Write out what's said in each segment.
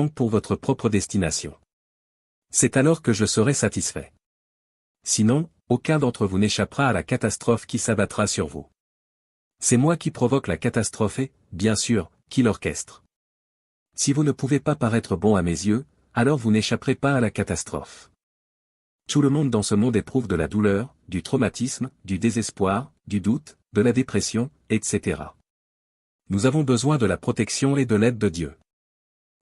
pour votre propre destination. C'est alors que je serai satisfait. Sinon, aucun d'entre vous n'échappera à la catastrophe qui s'abattra sur vous. C'est moi qui provoque la catastrophe et, bien sûr, qui l'orchestre. Si vous ne pouvez pas paraître bon à mes yeux, alors vous n'échapperez pas à la catastrophe. Tout le monde dans ce monde éprouve de la douleur, du traumatisme, du désespoir, du doute, de la dépression, etc. Nous avons besoin de la protection et de l'aide de Dieu.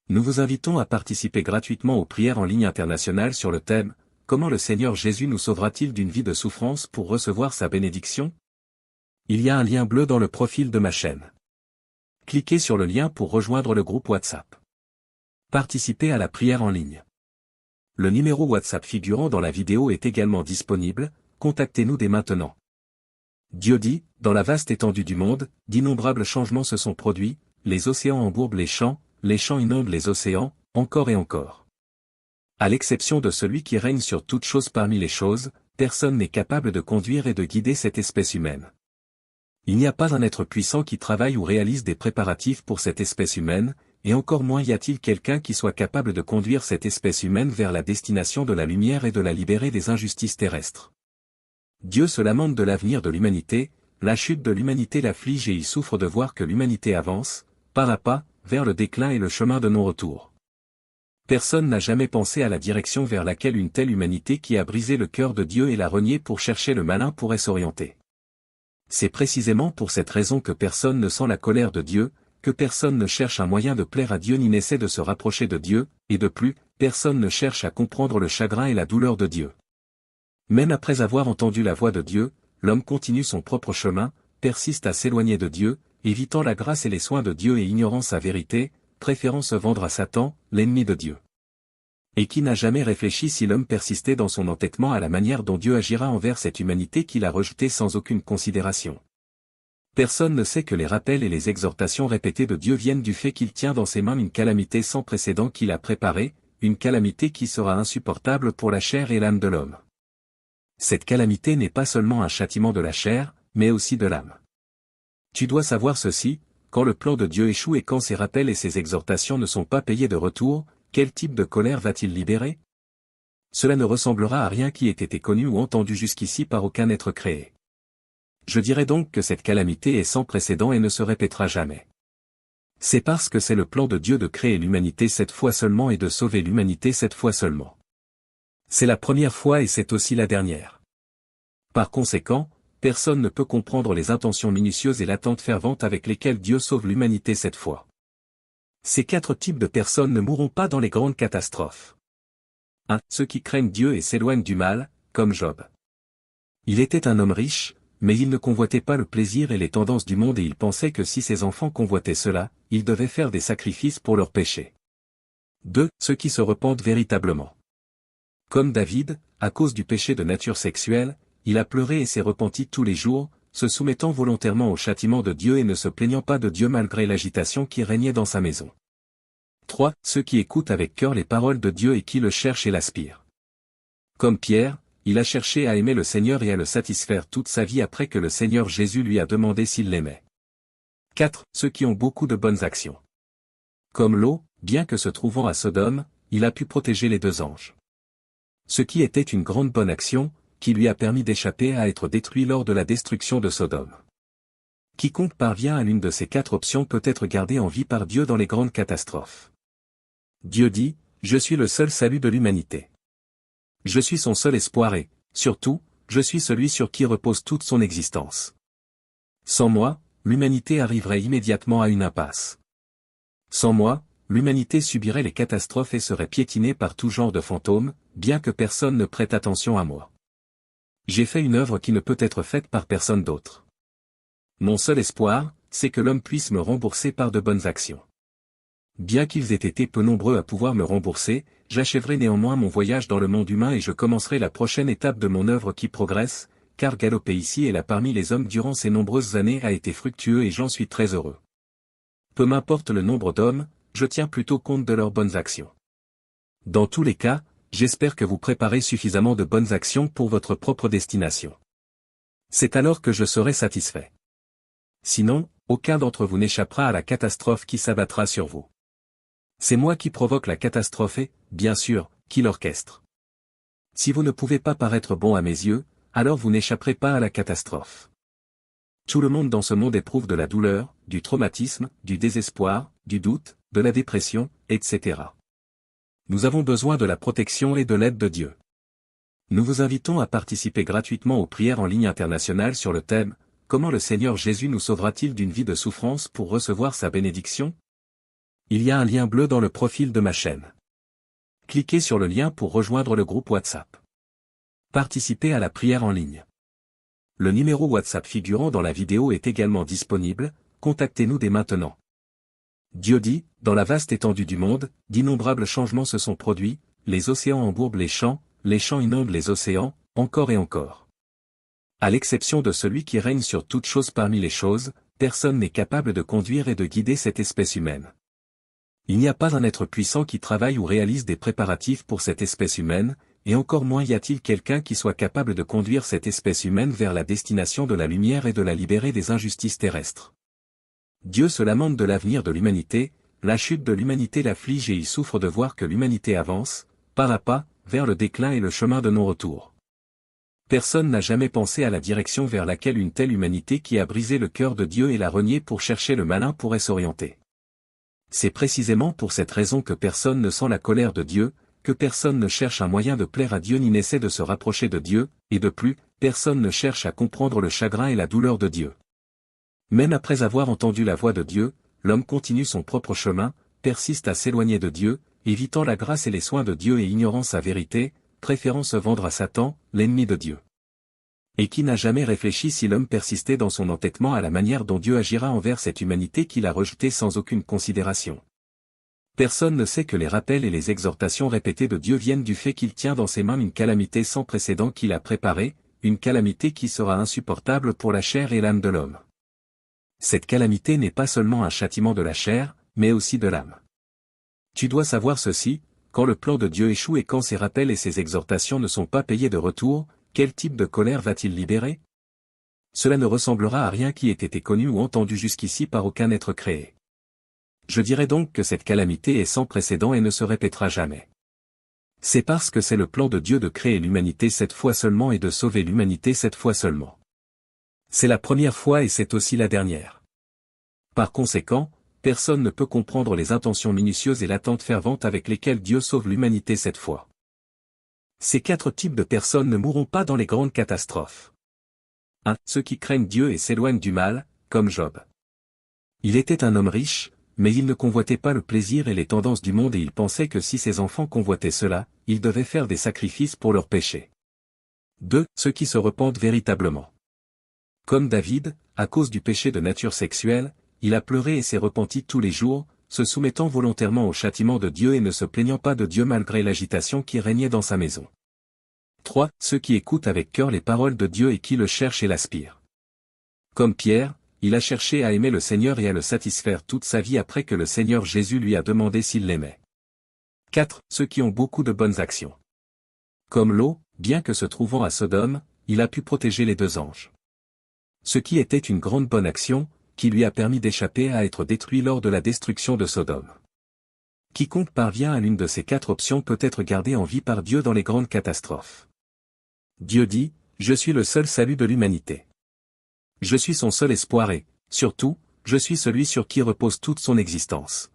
Nous vous invitons à participer gratuitement aux prières en ligne internationales sur le thème « Comment le Seigneur Jésus nous sauvera-t-il d'une vie de souffrance pour recevoir sa bénédiction ?» Il y a un lien bleu dans le profil de ma chaîne. Cliquez sur le lien pour rejoindre le groupe WhatsApp. Participez à la prière en ligne. Le numéro WhatsApp figurant dans la vidéo est également disponible, contactez-nous dès maintenant. Dieu dit, dans la vaste étendue du monde, d'innombrables changements se sont produits, les océans embourbent les champs inondent les océans, encore et encore. À l'exception de celui qui règne sur toutes choses parmi les choses, personne n'est capable de conduire et de guider cette espèce humaine. Il n'y a pas un être puissant qui travaille ou réalise des préparatifs pour cette espèce humaine, et encore moins y a-t-il quelqu'un qui soit capable de conduire cette espèce humaine vers la destination de la lumière et de la libérer des injustices terrestres. Dieu se lamente de l'avenir de l'humanité, la chute de l'humanité l'afflige et il souffre de voir que l'humanité avance, pas à pas, vers le déclin et le chemin de non-retour. Personne n'a jamais pensé à la direction vers laquelle une telle humanité qui a brisé le cœur de Dieu et l'a renié pour chercher le malin pourrait s'orienter. C'est précisément pour cette raison que personne ne sent la colère de Dieu, que personne ne cherche un moyen de plaire à Dieu ni n'essaie de se rapprocher de Dieu, et de plus, personne ne cherche à comprendre le chagrin et la douleur de Dieu. Même après avoir entendu la voix de Dieu, l'homme continue son propre chemin, persiste à s'éloigner de Dieu, évitant la grâce et les soins de Dieu et ignorant sa vérité, préférant se vendre à Satan, l'ennemi de Dieu. Et qui n'a jamais réfléchi si l'homme persistait dans son entêtement à la manière dont Dieu agira envers cette humanité qu'il a rejetée sans aucune considération. Personne ne sait que les rappels et les exhortations répétées de Dieu viennent du fait qu'il tient dans ses mains une calamité sans précédent qu'il a préparée, une calamité qui sera insupportable pour la chair et l'âme de l'homme. Cette calamité n'est pas seulement un châtiment de la chair, mais aussi de l'âme. Tu dois savoir ceci, quand le plan de Dieu échoue et quand ses rappels et ses exhortations ne sont pas payés de retour, quel type de colère va-t-il libérer? Cela ne ressemblera à rien qui ait été connu ou entendu jusqu'ici par aucun être créé. Je dirais donc que cette calamité est sans précédent et ne se répétera jamais. C'est parce que c'est le plan de Dieu de créer l'humanité cette fois seulement et de sauver l'humanité cette fois seulement. C'est la première fois et c'est aussi la dernière. Par conséquent, personne ne peut comprendre les intentions minutieuses et l'attente fervente avec lesquelles Dieu sauve l'humanité cette fois. Ces 4 types de personnes ne mourront pas dans les grandes catastrophes. 1. Ceux qui craignent Dieu et s'éloignent du mal, comme Job. Il était un homme riche, mais il ne convoitait pas le plaisir et les tendances du monde et il pensait que si ses enfants convoitaient cela, il devait faire des sacrifices pour leurs péchés. 2. Ceux qui se repentent véritablement. Comme David, à cause du péché de nature sexuelle, il a pleuré et s'est repenti tous les jours, se soumettant volontairement au châtiment de Dieu et ne se plaignant pas de Dieu malgré l'agitation qui régnait dans sa maison. 3. Ceux qui écoutent avec cœur les paroles de Dieu et qui le cherchent et l'aspirent. Comme Pierre, il a cherché à aimer le Seigneur et à le satisfaire toute sa vie après que le Seigneur Jésus lui a demandé s'il l'aimait. 4. Ceux qui ont beaucoup de bonnes actions. Comme Lot, bien que se trouvant à Sodome, il a pu protéger les 2 anges. Ce qui était une grande bonne action, qui lui a permis d'échapper à être détruit lors de la destruction de Sodome. Quiconque parvient à l'une de ces 4 options peut être gardé en vie par Dieu dans les grandes catastrophes. Dieu dit, « Je suis le seul salut de l'humanité. Je suis son seul espoir et, surtout, je suis celui sur qui repose toute son existence. Sans moi, l'humanité arriverait immédiatement à une impasse. Sans moi, l'humanité subirait les catastrophes et serait piétinée par tout genre de fantômes, bien que personne ne prête attention à moi. J'ai fait une œuvre qui ne peut être faite par personne d'autre. Mon seul espoir, c'est que l'homme puisse me rembourser par de bonnes actions. Bien qu'ils aient été peu nombreux à pouvoir me rembourser, j'achèverai néanmoins mon voyage dans le monde humain et je commencerai la prochaine étape de mon œuvre qui progresse, car galoper ici et là parmi les hommes durant ces nombreuses années a été fructueux et j'en suis très heureux. Peu m'importe le nombre d'hommes, je tiens plutôt compte de leurs bonnes actions. Dans tous les cas, j'espère que vous préparez suffisamment de bonnes actions pour votre propre destination. C'est alors que je serai satisfait. Sinon, aucun d'entre vous n'échappera à la catastrophe qui s'abattra sur vous. C'est moi qui provoque la catastrophe et, bien sûr, qui l'orchestre. Si vous ne pouvez pas paraître bon à mes yeux, alors vous n'échapperez pas à la catastrophe. Tout le monde dans ce monde éprouve de la douleur, du traumatisme, du désespoir, du doute, de la dépression, etc. Nous avons besoin de la protection et de l'aide de Dieu. Nous vous invitons à participer gratuitement aux prières en ligne internationales sur le thème « Comment le Seigneur Jésus nous sauvera-t-il d'une vie de souffrance pour recevoir sa bénédiction ?» Il y a un lien bleu dans le profil de ma chaîne. Cliquez sur le lien pour rejoindre le groupe WhatsApp. Participez à la prière en ligne. Le numéro WhatsApp figurant dans la vidéo est également disponible, contactez-nous dès maintenant. Dieu dit, dans la vaste étendue du monde, d'innombrables changements se sont produits, les océans embourbent les champs inondent les océans, encore et encore. À l'exception de celui qui règne sur toute chose parmi les choses, personne n'est capable de conduire et de guider cette espèce humaine. Il n'y a pas un être puissant qui travaille ou réalise des préparatifs pour cette espèce humaine, et encore moins y a-t-il quelqu'un qui soit capable de conduire cette espèce humaine vers la destination de la lumière et de la libérer des injustices terrestres. Dieu se lamente de l'avenir de l'humanité, la chute de l'humanité l'afflige et il souffre de voir que l'humanité avance, pas à pas, vers le déclin et le chemin de non-retour. Personne n'a jamais pensé à la direction vers laquelle une telle humanité qui a brisé le cœur de Dieu et l'a renié pour chercher le malin pourrait s'orienter. C'est précisément pour cette raison que personne ne sent la colère de Dieu, que personne ne cherche un moyen de plaire à Dieu ni n'essaie de se rapprocher de Dieu, et de plus, personne ne cherche à comprendre le chagrin et la douleur de Dieu. Même après avoir entendu la voix de Dieu, l'homme continue son propre chemin, persiste à s'éloigner de Dieu, évitant la grâce et les soins de Dieu et ignorant sa vérité, préférant se vendre à Satan, l'ennemi de Dieu. Et qui n'a jamais réfléchi si l'homme persistait dans son entêtement à la manière dont Dieu agira envers cette humanité qu'il a rejetée sans aucune considération. Personne ne sait que les rappels et les exhortations répétées de Dieu viennent du fait qu'il tient dans ses mains une calamité sans précédent qu'il a préparée, une calamité qui sera insupportable pour la chair et l'âme de l'homme. Cette calamité n'est pas seulement un châtiment de la chair, mais aussi de l'âme. Tu dois savoir ceci, quand le plan de Dieu échoue et quand ses rappels et ses exhortations ne sont pas payés de retour, quel type de colère va-t-il libérer? Cela ne ressemblera à rien qui ait été connu ou entendu jusqu'ici par aucun être créé. Je dirais donc que cette calamité est sans précédent et ne se répétera jamais. C'est parce que c'est le plan de Dieu de créer l'humanité cette fois seulement et de sauver l'humanité cette fois seulement. C'est la première fois et c'est aussi la dernière. Par conséquent, personne ne peut comprendre les intentions minutieuses et l'attente fervente avec lesquelles Dieu sauve l'humanité cette fois. Ces 4 types de personnes ne mourront pas dans les grandes catastrophes. 1. Ceux qui craignent Dieu et s'éloignent du mal, comme Job. Il était un homme riche, mais il ne convoitait pas le plaisir et les tendances du monde et il pensait que si ses enfants convoitaient cela, il devait faire des sacrifices pour leurs péchés. 2. Ceux qui se repentent véritablement. Comme David, à cause du péché de nature sexuelle, il a pleuré et s'est repenti tous les jours, se soumettant volontairement au châtiment de Dieu et ne se plaignant pas de Dieu malgré l'agitation qui régnait dans sa maison. 3. Ceux qui écoutent avec cœur les paroles de Dieu et qui le cherchent et l'aspirent. Comme Pierre, il a cherché à aimer le Seigneur et à le satisfaire toute sa vie après que le Seigneur Jésus lui a demandé s'il l'aimait. 4. Ceux qui ont beaucoup de bonnes actions. Comme Lot, bien que se trouvant à Sodome, il a pu protéger les 2 anges. Ce qui était une grande bonne action, qui lui a permis d'échapper à être détruit lors de la destruction de Sodome. Quiconque parvient à l'une de ces 4 options peut être gardé en vie par Dieu dans les grandes catastrophes. Dieu dit, « Je suis le seul salut de l'humanité. Je suis son seul espoir et, surtout, je suis celui sur qui repose toute son existence.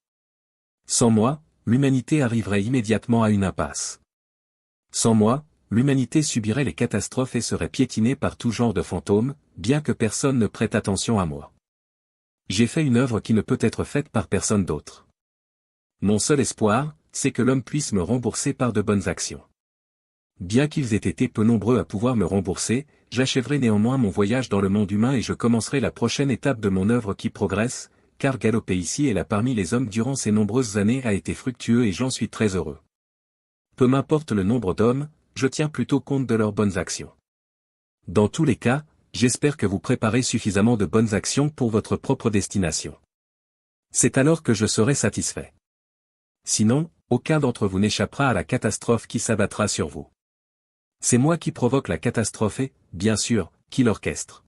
Sans moi, l'humanité arriverait immédiatement à une impasse. Sans moi, l'humanité subirait les catastrophes et serait piétinée par tout genre de fantômes, bien que personne ne prête attention à moi. J'ai fait une œuvre qui ne peut être faite par personne d'autre. Mon seul espoir, c'est que l'homme puisse me rembourser par de bonnes actions. Bien qu'ils aient été peu nombreux à pouvoir me rembourser, j'achèverai néanmoins mon voyage dans le monde humain et je commencerai la prochaine étape de mon œuvre qui progresse, car galoper ici et là parmi les hommes durant ces nombreuses années a été fructueux et j'en suis très heureux. Peu m'importe le nombre d'hommes, je tiens plutôt compte de leurs bonnes actions. Dans tous les cas, j'espère que vous préparez suffisamment de bonnes actions pour votre propre destination. C'est alors que je serai satisfait. Sinon, aucun d'entre vous n'échappera à la catastrophe qui s'abattra sur vous. C'est moi qui provoque la catastrophe et, bien sûr, qui l'orchestre.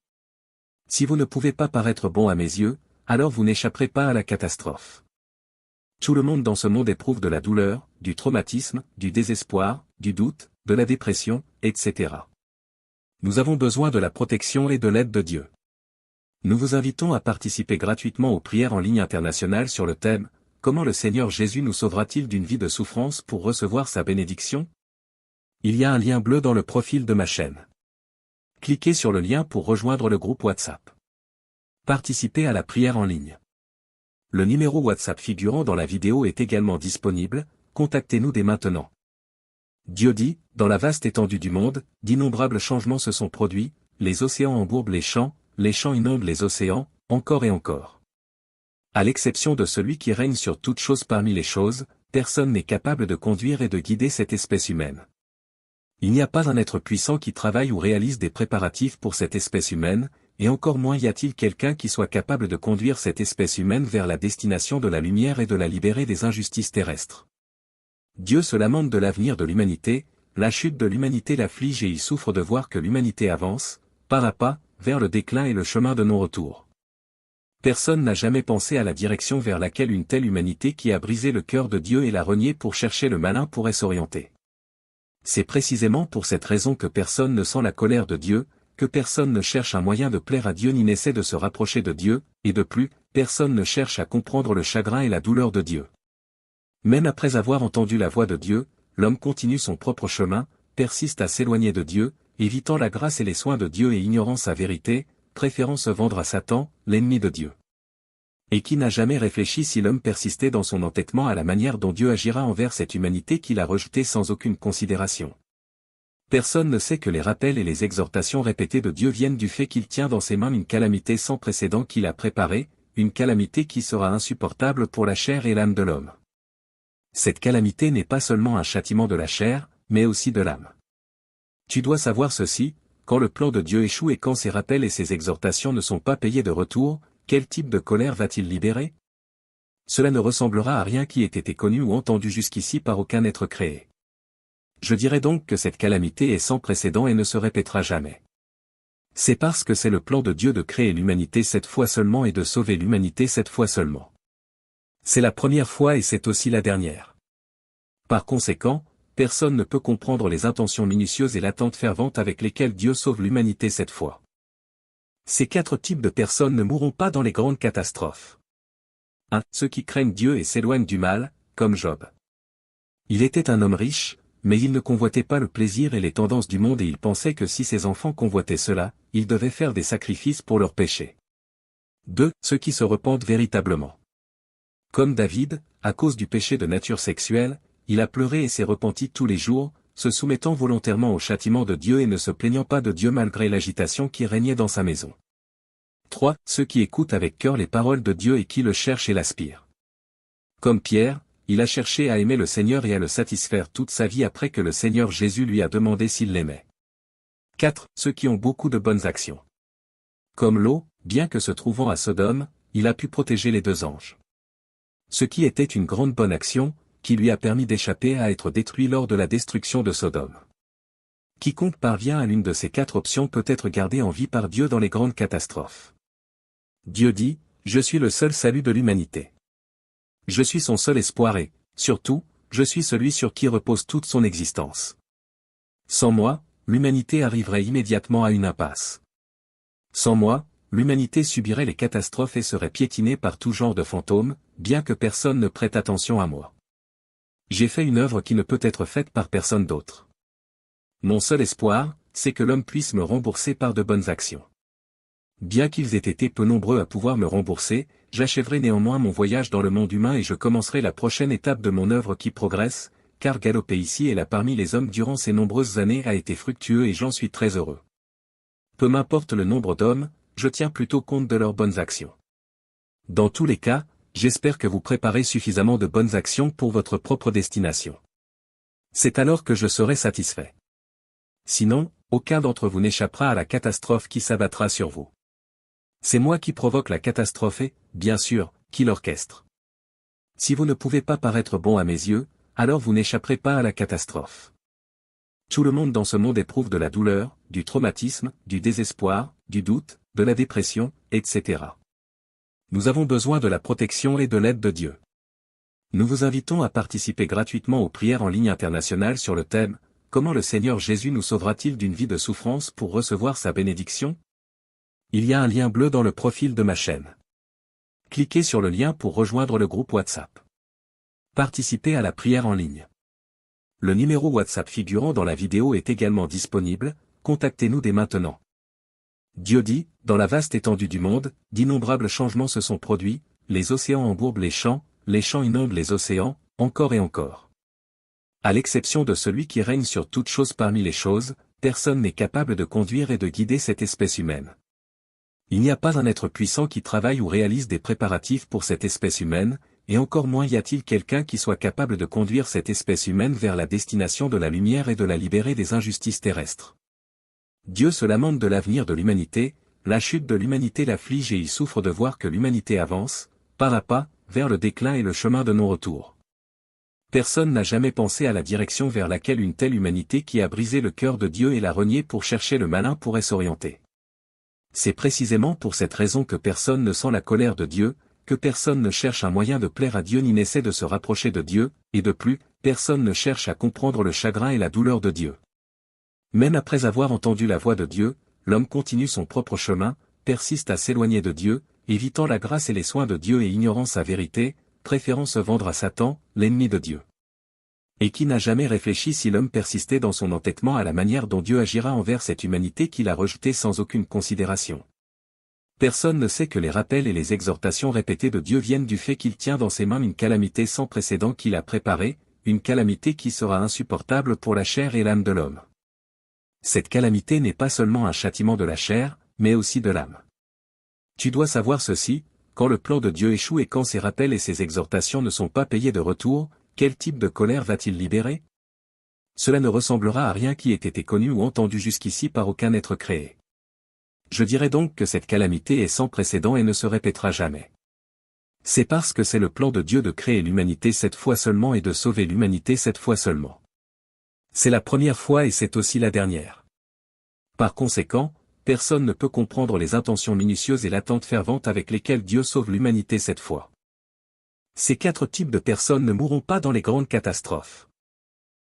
Si vous ne pouvez pas paraître bon à mes yeux, alors vous n'échapperez pas à la catastrophe. Tout le monde dans ce monde éprouve de la douleur, du traumatisme, du désespoir, du doute, de la dépression, etc. Nous avons besoin de la protection et de l'aide de Dieu. Nous vous invitons à participer gratuitement aux prières en ligne internationales sur le thème « Comment le Seigneur Jésus nous sauvera-t-il d'une vie de souffrance pour recevoir sa bénédiction ?» Il y a un lien bleu dans le profil de ma chaîne. Cliquez sur le lien pour rejoindre le groupe WhatsApp. Participez à la prière en ligne. Le numéro WhatsApp figurant dans la vidéo est également disponible, contactez-nous dès maintenant. Dieu dit, dans la vaste étendue du monde, d'innombrables changements se sont produits, les océans embourbent les champs inondent les océans, encore et encore. À l'exception de celui qui règne sur toute chose parmi les choses, personne n'est capable de conduire et de guider cette espèce humaine. Il n'y a pas un être puissant qui travaille ou réalise des préparatifs pour cette espèce humaine, et encore moins y a-t-il quelqu'un qui soit capable de conduire cette espèce humaine vers la destination de la lumière et de la libérer des injustices terrestres. Dieu se lamente de l'avenir de l'humanité, la chute de l'humanité l'afflige et il souffre de voir que l'humanité avance, pas à pas, vers le déclin et le chemin de non-retour. Personne n'a jamais pensé à la direction vers laquelle une telle humanité qui a brisé le cœur de Dieu et l'a renié pour chercher le malin pourrait s'orienter. C'est précisément pour cette raison que personne ne sent la colère de Dieu, que personne ne cherche un moyen de plaire à Dieu ni n'essaie de se rapprocher de Dieu, et de plus, personne ne cherche à comprendre le chagrin et la douleur de Dieu. Même après avoir entendu la voix de Dieu, l'homme continue son propre chemin, persiste à s'éloigner de Dieu, évitant la grâce et les soins de Dieu et ignorant sa vérité, préférant se vendre à Satan, l'ennemi de Dieu. Et qui n'a jamais réfléchi si l'homme persistait dans son entêtement à la manière dont Dieu agira envers cette humanité qu'il a rejetée sans aucune considération. Personne ne sait que les rappels et les exhortations répétées de Dieu viennent du fait qu'il tient dans ses mains une calamité sans précédent qu'il a préparée, une calamité qui sera insupportable pour la chair et l'âme de l'homme. Cette calamité n'est pas seulement un châtiment de la chair, mais aussi de l'âme. Tu dois savoir ceci, quand le plan de Dieu échoue et quand ses rappels et ses exhortations ne sont pas payés de retour, quel type de colère va-t-il libérer? Cela ne ressemblera à rien qui ait été connu ou entendu jusqu'ici par aucun être créé. Je dirais donc que cette calamité est sans précédent et ne se répétera jamais. C'est parce que c'est le plan de Dieu de créer l'humanité cette fois seulement et de sauver l'humanité cette fois seulement. C'est la première fois et c'est aussi la dernière. Par conséquent, personne ne peut comprendre les intentions minutieuses et l'attente fervente avec lesquelles Dieu sauve l'humanité cette fois. Ces 4 types de personnes ne mourront pas dans les grandes catastrophes. 1. Ceux qui craignent Dieu et s'éloignent du mal, comme Job. Il était un homme riche, mais il ne convoitait pas le plaisir et les tendances du monde et il pensait que si ses enfants convoitaient cela, il devait faire des sacrifices pour leurs péchés. 2. Ceux qui se repentent véritablement. Comme David, à cause du péché de nature sexuelle, il a pleuré et s'est repenti tous les jours, se soumettant volontairement au châtiment de Dieu et ne se plaignant pas de Dieu malgré l'agitation qui régnait dans sa maison. 3. Ceux qui écoutent avec cœur les paroles de Dieu et qui le cherchent et l'aspirent. Comme Pierre, il a cherché à aimer le Seigneur et à le satisfaire toute sa vie après que le Seigneur Jésus lui a demandé s'il l'aimait. 4. Ceux qui ont beaucoup de bonnes actions. Comme Lot, bien que se trouvant à Sodome, il a pu protéger les 2 anges. Ce qui était une grande bonne action, qui lui a permis d'échapper à être détruit lors de la destruction de Sodome. Quiconque parvient à l'une de ces 4 options peut être gardé en vie par Dieu dans les grandes catastrophes. Dieu dit, « Je suis le seul salut de l'humanité. Je suis son seul espoir et, surtout, je suis celui sur qui repose toute son existence. Sans moi, l'humanité arriverait immédiatement à une impasse. Sans moi, l'humanité subirait les catastrophes et serait piétinée par tout genre de fantômes, bien que personne ne prête attention à moi. J'ai fait une œuvre qui ne peut être faite par personne d'autre. Mon seul espoir, c'est que l'homme puisse me rembourser par de bonnes actions. Bien qu'ils aient été peu nombreux à pouvoir me rembourser, j'achèverai néanmoins mon voyage dans le monde humain et je commencerai la prochaine étape de mon œuvre qui progresse, car galoper ici et là parmi les hommes durant ces nombreuses années a été fructueux et j'en suis très heureux. Peu m'importe le nombre d'hommes, je tiens plutôt compte de leurs bonnes actions. Dans tous les cas, j'espère que vous préparez suffisamment de bonnes actions pour votre propre destination. C'est alors que je serai satisfait. Sinon, aucun d'entre vous n'échappera à la catastrophe qui s'abattra sur vous. C'est moi qui provoque la catastrophe et, bien sûr, qui l'orchestre. Si vous ne pouvez pas paraître bon à mes yeux, alors vous n'échapperez pas à la catastrophe. Tout le monde dans ce monde éprouve de la douleur, du traumatisme, du désespoir, du doute, de la dépression, etc. Nous avons besoin de la protection et de l'aide de Dieu. Nous vous invitons à participer gratuitement aux prières en ligne internationales sur le thème « Comment le Seigneur Jésus nous sauvera-t-il d'une vie de souffrance pour recevoir sa bénédiction ?» Il y a un lien bleu dans le profil de ma chaîne. Cliquez sur le lien pour rejoindre le groupe WhatsApp. Participez à la prière en ligne. Le numéro WhatsApp figurant dans la vidéo est également disponible, contactez-nous dès maintenant. Dieu dit, dans la vaste étendue du monde, d'innombrables changements se sont produits, les océans embourbent les champs inondent les océans, encore et encore. À l'exception de celui qui règne sur toute chose parmi les choses, personne n'est capable de conduire et de guider cette espèce humaine. Il n'y a pas un être puissant qui travaille ou réalise des préparatifs pour cette espèce humaine, et encore moins y a-t-il quelqu'un qui soit capable de conduire cette espèce humaine vers la destination de la lumière et de la libérer des injustices terrestres. Dieu se lamente de l'avenir de l'humanité, la chute de l'humanité l'afflige et il souffre de voir que l'humanité avance, pas à pas, vers le déclin et le chemin de non-retour. Personne n'a jamais pensé à la direction vers laquelle une telle humanité qui a brisé le cœur de Dieu et l'a renié pour chercher le malin pourrait s'orienter. C'est précisément pour cette raison que personne ne sent la colère de Dieu, que personne ne cherche un moyen de plaire à Dieu ni n'essaie de se rapprocher de Dieu, et de plus, personne ne cherche à comprendre le chagrin et la douleur de Dieu. Même après avoir entendu la voix de Dieu, l'homme continue son propre chemin, persiste à s'éloigner de Dieu, évitant la grâce et les soins de Dieu et ignorant sa vérité, préférant se vendre à Satan, l'ennemi de Dieu. Et qui n'a jamais réfléchi si l'homme persistait dans son entêtement à la manière dont Dieu agira envers cette humanité qu'il a rejetée sans aucune considération. Personne ne sait que les rappels et les exhortations répétées de Dieu viennent du fait qu'il tient dans ses mains une calamité sans précédent qu'il a préparée, une calamité qui sera insupportable pour la chair et l'âme de l'homme. Cette calamité n'est pas seulement un châtiment de la chair, mais aussi de l'âme. Tu dois savoir ceci, quand le plan de Dieu échoue et quand ses rappels et ses exhortations ne sont pas payés de retour, quel type de colère va-t-il libérer? Cela ne ressemblera à rien qui ait été connu ou entendu jusqu'ici par aucun être créé. Je dirais donc que cette calamité est sans précédent et ne se répétera jamais. C'est parce que c'est le plan de Dieu de créer l'humanité cette fois seulement et de sauver l'humanité cette fois seulement. C'est la première fois et c'est aussi la dernière. Par conséquent, personne ne peut comprendre les intentions minutieuses et l'attente fervente avec lesquelles Dieu sauve l'humanité cette fois. Ces 4 types de personnes ne mourront pas dans les grandes catastrophes.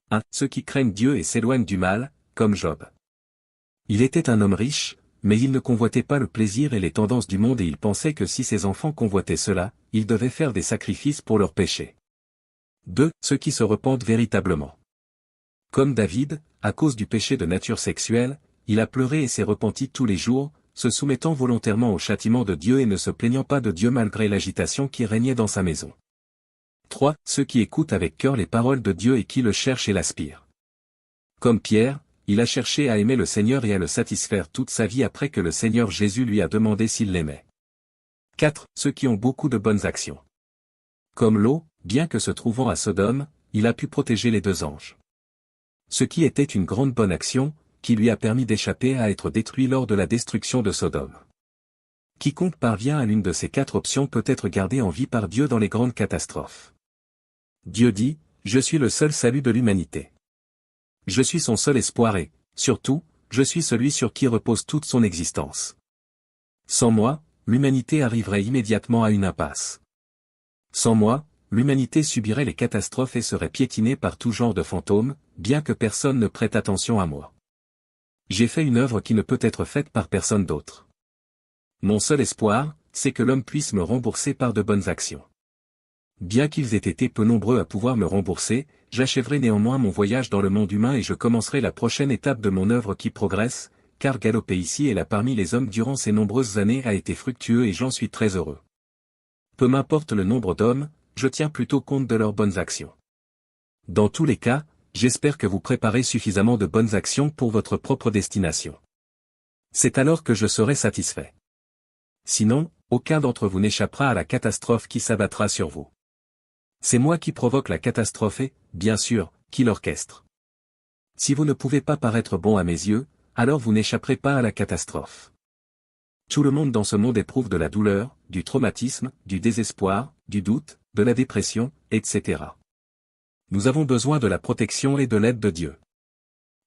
1. Ceux qui craignent Dieu et s'éloignent du mal, comme Job. Il était un homme riche, mais il ne convoitait pas le plaisir et les tendances du monde et il pensait que si ses enfants convoitaient cela, il devait faire des sacrifices pour leurs péchés. 2. Ceux qui se repentent véritablement. Comme David, à cause du péché de nature sexuelle, il a pleuré et s'est repenti tous les jours, se soumettant volontairement au châtiment de Dieu et ne se plaignant pas de Dieu malgré l'agitation qui régnait dans sa maison. 3. Ceux qui écoutent avec cœur les paroles de Dieu et qui le cherchent et l'aspirent. Comme Pierre, il a cherché à aimer le Seigneur et à le satisfaire toute sa vie après que le Seigneur Jésus lui a demandé s'il l'aimait. 4. Ceux qui ont beaucoup de bonnes actions. Comme Lot, bien que se trouvant à Sodome, il a pu protéger les 2 anges. Ce qui était une grande bonne action, qui lui a permis d'échapper à être détruit lors de la destruction de Sodome. Quiconque parvient à l'une de ces 4 options peut être gardé en vie par Dieu dans les grandes catastrophes. Dieu dit, « Je suis le seul salut de l'humanité. Je suis son seul espoir et, surtout, je suis celui sur qui repose toute son existence. Sans moi, l'humanité arriverait immédiatement à une impasse. Sans moi, l'humanité subirait les catastrophes et serait piétinée par tout genre de fantômes, bien que personne ne prête attention à moi. J'ai fait une œuvre qui ne peut être faite par personne d'autre. Mon seul espoir, c'est que l'homme puisse me rembourser par de bonnes actions. Bien qu'ils aient été peu nombreux à pouvoir me rembourser, j'achèverai néanmoins mon voyage dans le monde humain et je commencerai la prochaine étape de mon œuvre qui progresse, car galoper ici et là parmi les hommes durant ces nombreuses années a été fructueux et j'en suis très heureux. Peu m'importe le nombre d'hommes, je tiens plutôt compte de leurs bonnes actions. Dans tous les cas, j'espère que vous préparez suffisamment de bonnes actions pour votre propre destination. C'est alors que je serai satisfait. Sinon, aucun d'entre vous n'échappera à la catastrophe qui s'abattra sur vous. C'est moi qui provoque la catastrophe et, bien sûr, qui l'orchestre. Si vous ne pouvez pas paraître bon à mes yeux, alors vous n'échapperez pas à la catastrophe. Tout le monde dans ce monde éprouve de la douleur, du traumatisme, du désespoir, du doute, de la dépression, etc. Nous avons besoin de la protection et de l'aide de Dieu.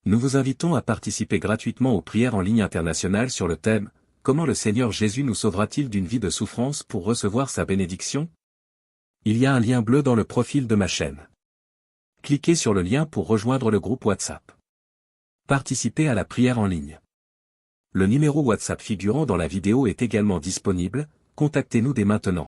Nous vous invitons à participer gratuitement aux prières en ligne internationales sur le thème « Comment le Seigneur Jésus nous sauvera-t-il d'une vie de souffrance pour recevoir sa bénédiction ?» Il y a un lien bleu dans le profil de ma chaîne. Cliquez sur le lien pour rejoindre le groupe WhatsApp. Participez à la prière en ligne. Le numéro WhatsApp figurant dans la vidéo est également disponible, contactez-nous dès maintenant.